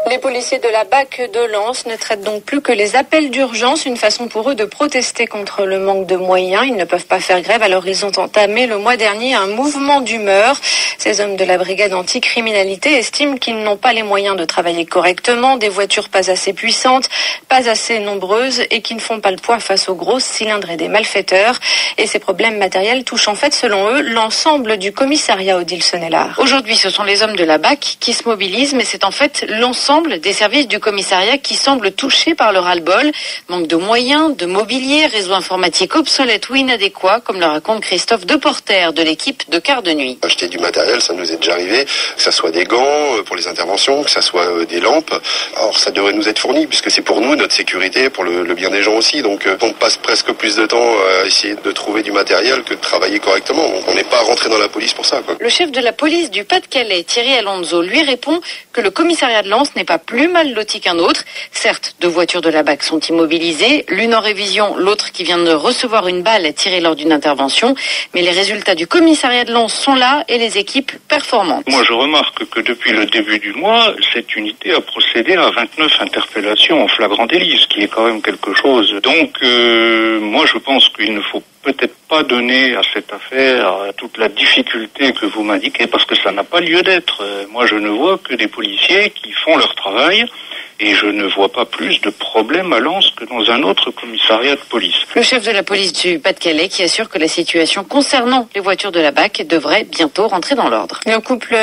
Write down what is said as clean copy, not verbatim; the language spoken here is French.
Les policiers de la BAC de Lens ne traitent donc plus que les appels d'urgence, une façon pour eux de protester contre le manque de moyens. Ils ne peuvent pas faire grève, alors ils ont entamé le mois dernier un mouvement d'humeur. Ces hommes de la brigade anticriminalité estiment qu'ils n'ont pas les moyens de travailler correctement, des voitures pas assez puissantes, pas assez nombreuses et qui ne font pas le poids face aux grosses cylindrées des malfaiteurs. Et ces problèmes matériels touchent en fait, selon eux, l'ensemble du commissariat Odile Sonnellard. Aujourd'hui, ce sont les hommes de la BAC qui se mobilisent, mais c'est en fait l'ensemble des services du commissariat qui semblent touchés par le ras-le-bol. Manque de moyens, de mobilier, réseau informatique obsolète ou inadéquat, comme le raconte Christophe Deporter de l'équipe de quart de nuit. Acheter du matériel, ça nous est déjà arrivé, que ça soit des gants pour les interventions, que ça soit des lampes. Alors ça devrait nous être fourni, puisque c'est pour nous, notre sécurité, pour le bien des gens aussi. Donc on passe presque plus de temps à essayer de trouver du matériel que de travailler correctement. Donc, on n'est pas rentré dans la police pour ça, quoi. Le chef de la police du Pas-de-Calais, Thierry Alonso, lui répond que le commissariat de Lens n'est pas plus mal loti qu'un autre. Certes, 2 voitures de la BAC sont immobilisées, l'une en révision, l'autre qui vient de recevoir une balle tirée lors d'une intervention. Mais les résultats du commissariat de Lens sont là et les équipes performantes. Moi, je remarque que depuis le début du mois, cette unité a procédé à 29 interpellations en flagrant délit, ce qui est quand même quelque chose. Donc, moi, je pense qu'il ne faut peut-être pas donner à cette affaire toute la difficulté que vous m'indiquez, parce que ça n'a pas lieu d'être. Moi, je ne vois que des policiers qui font leur travail, et je ne vois pas plus de problèmes à Lens que dans un autre commissariat de police. Le chef de la police du Pas-de-Calais qui assure que la situation concernant les voitures de la BAC devrait bientôt rentrer dans l'ordre. Le couple